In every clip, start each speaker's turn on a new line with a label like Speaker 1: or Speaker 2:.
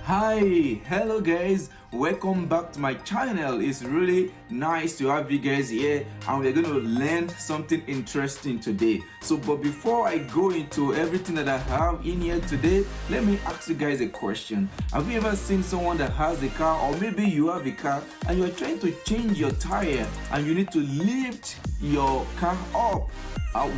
Speaker 1: Hi, hello guys, welcome back to my channel. It's really nice to have you guys here, and we're going to learn something interesting today. But before I go into everything that I have in here today, let me ask you guys a question. Have you ever seen someone that has a car, or maybe you have a car and you're trying to change your tire and you need to lift your car up?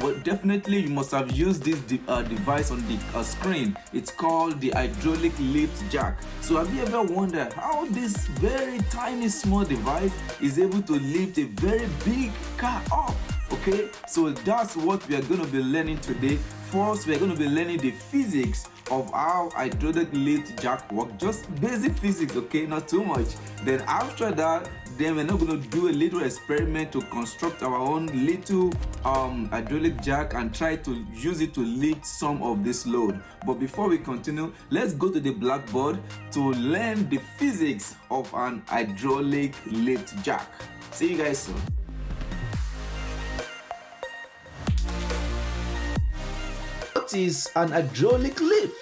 Speaker 1: Well, definitely you must have used this device on the screen. It's called the hydraulic lift jack. So have you ever wondered how this very tiny small device is able to lift a very big car up? Okay, so that's what we are going to be learning today. First, we are going to be learning the physics of how hydraulic lift jack work, just basic physics, okay, not too much. Then after that, then we're not going to do a little experiment to construct our own little hydraulic jack and try to use it to lift some of this load. But before we continue, let's go to the blackboard to learn the physics of an hydraulic lift jack. See you guys soon. What is an hydraulic lift?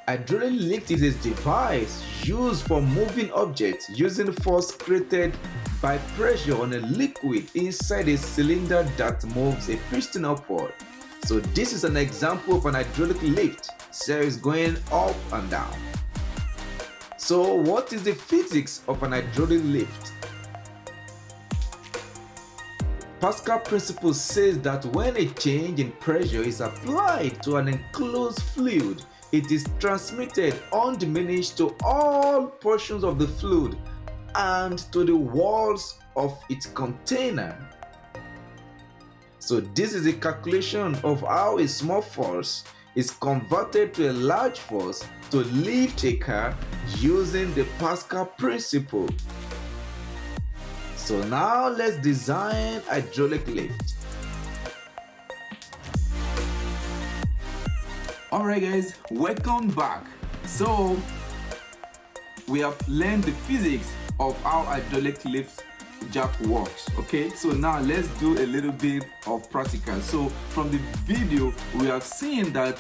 Speaker 1: Hydraulic lift is a device used for moving objects using force created by pressure on a liquid inside a cylinder that moves a piston upward. So this is an example of an hydraulic lift. So it's going up and down. So what is the physics of an hydraulic lift? Pascal principle says that when a change in pressure is applied to an enclosed fluid, it is transmitted undiminished to all portions of the fluid and to the walls of its container. So this is a calculation of how a small force is converted to a large force to lift a car using the Pascal principle. So now let's design hydraulic lift. Alright guys, welcome back. So we have learned the physics of how hydraulic lift jack works. Okay, so now let's do a little bit of practical. So from the video we have seen that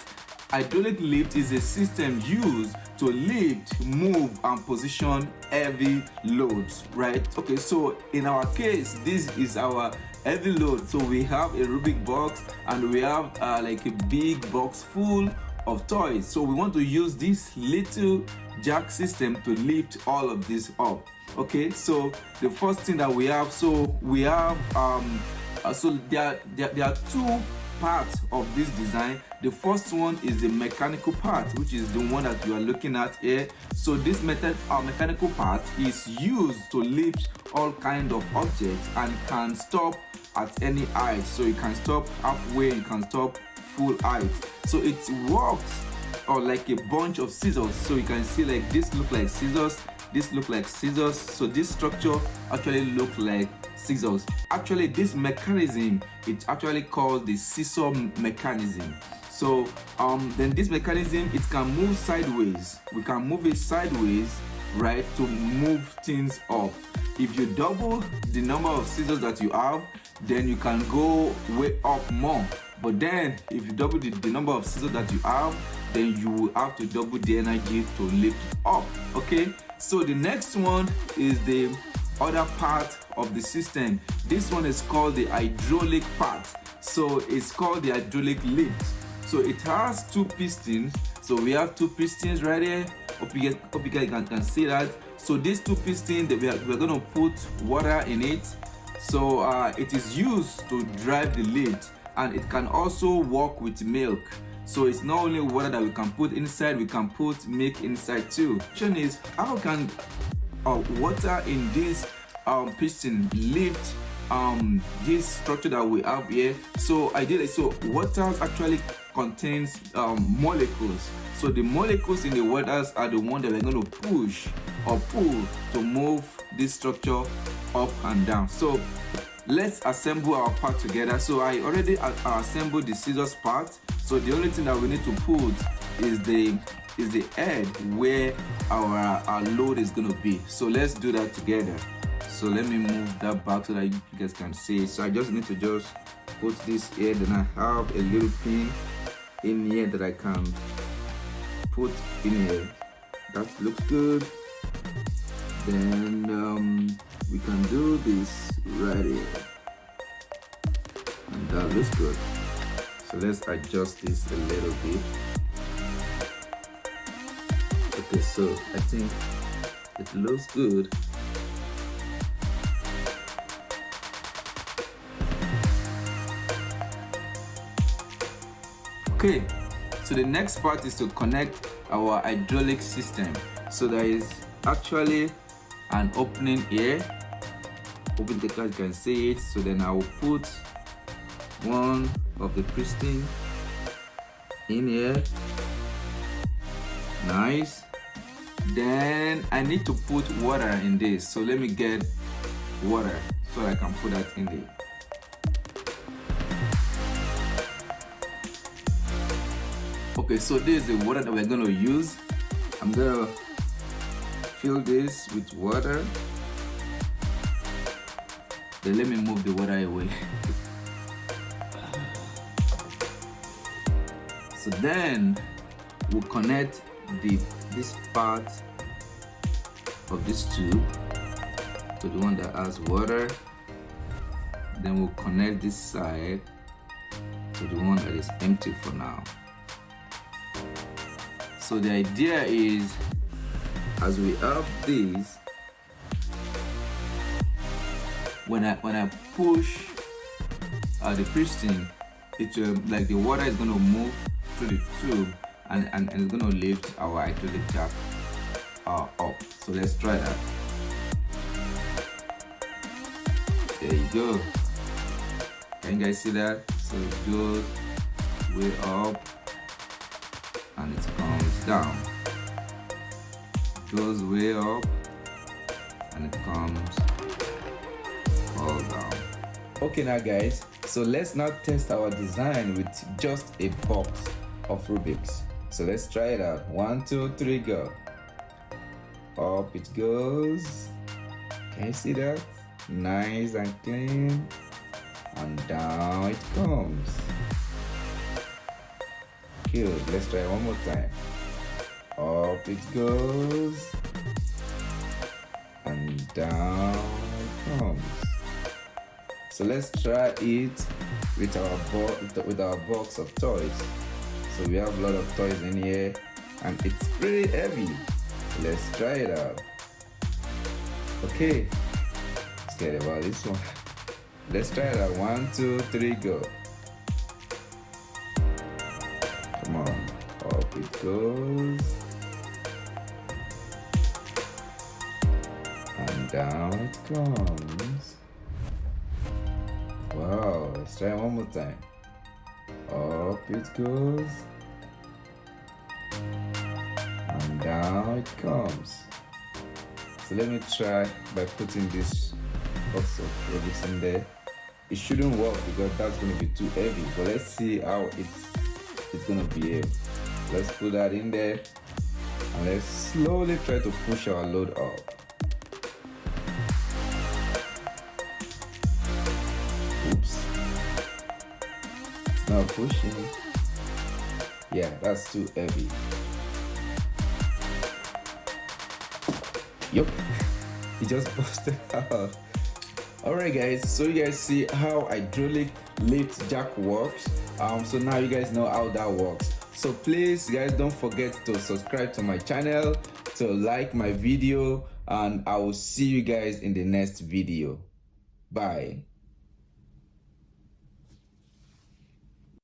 Speaker 1: hydraulic lift is a system used to lift, move and position heavy loads, right? Okay, so in our case this is our heavy load. So we have a Rubik box and we have like a big box full of toys. So we want to use this little jack system to lift all of this up. Okay, so the first thing that we have, so we have so there are two parts of this design. The first one is the mechanical part, which is the one that you are looking at here. So this mechanical part is used to lift all kind of objects and can stop at any height. So you can stop halfway, you can stop full height. So it works like a bunch of scissors. So you can see like this look like scissors, this look like scissors. So this structure actually look like scissors. Actually this mechanism, it's actually called the scissor mechanism. So then this mechanism, it can move sideways. We can move it sideways, right, to move things up. If you double the number of scissors that you have, then you can go way up more. But then if you double the number of scissors that you have, then you will have to double the energy to lift it up. Okay, so the next one is the other part of the system. This one is called the hydraulic part. So it's called the hydraulic lift. So it has two pistons. So we have two pistons right here. Hope you guys can see that. So these two pistons, we're going to put water in it. So it is used to drive the lift, and it can also work with milk. So it's not only water that we can put inside, we can put milk inside too. The question is, how can water in this piston lift this structure that we have here? So water actually contains molecules. So the molecules in the waters are the ones that we're going to push or pull to move this structure up and down. So let's assemble our part together. So I already assembled the scissors part. So the only thing that we need to put is the is the head where our load is going to be. So let's do that together. So let me move that back so that you guys can see. So I just need to just put this here, then I have a little pin in here that I can put in here. That looks good. Then we can do this right here, and that looks good. So let's adjust this a little bit. Okay, so I think it looks good. Okay, so the next part is to connect our hydraulic system. So there is actually an opening here. Open the car, you can see it. So then I will put one of the piston in here. Nice. Then I need to put water in this. So let me get water so I can put that in there. Okay, so this is the water that we're going to use. I'm going to fill this with water. Then let me move the water away. So then we'll connect this part of this tube to the one that has water. Then we'll connect this side to the one that is empty for now. So the idea is, as we have this, when I push the piston, it will, like, the water is going to move through the tube and it's going to lift our hydraulic jack up. So let's try that. There you go. Can you guys see that? So it goes way up and it comes down. It goes way up and it comes all down. Okay now guys, so let's now test our design with just a box of Rubik's. So let's try it out. 1, 2, 3, go. Up it goes. Can you see that? Nice and clean. And down it comes. Good. Let's try one more time. Up it goes. And down it comes. So let's try it with our box of toys. So we have a lot of toys in here and it's pretty heavy. Let's try it out. Okay, let's get about this one. Let's try it out. 1, 2, 3, go. Come on, up it goes. And down it comes. Wow, let's try one more time. Up it goes. And down it comes. So let me try by putting this box of Rubik's in there. It shouldn't work because that's going to be too heavy, but let's see how it's going to behave. Let's put that in there and let's slowly try to push our load up. Oops, it's not pushing. Yeah, that's too heavy. Yup, it just busted out. Alright guys, so you guys see how hydraulic lift jack works. So now you guys know how that works. So please guys, don't forget to subscribe to my channel, to like my video, and I will see you guys in the next video. Bye.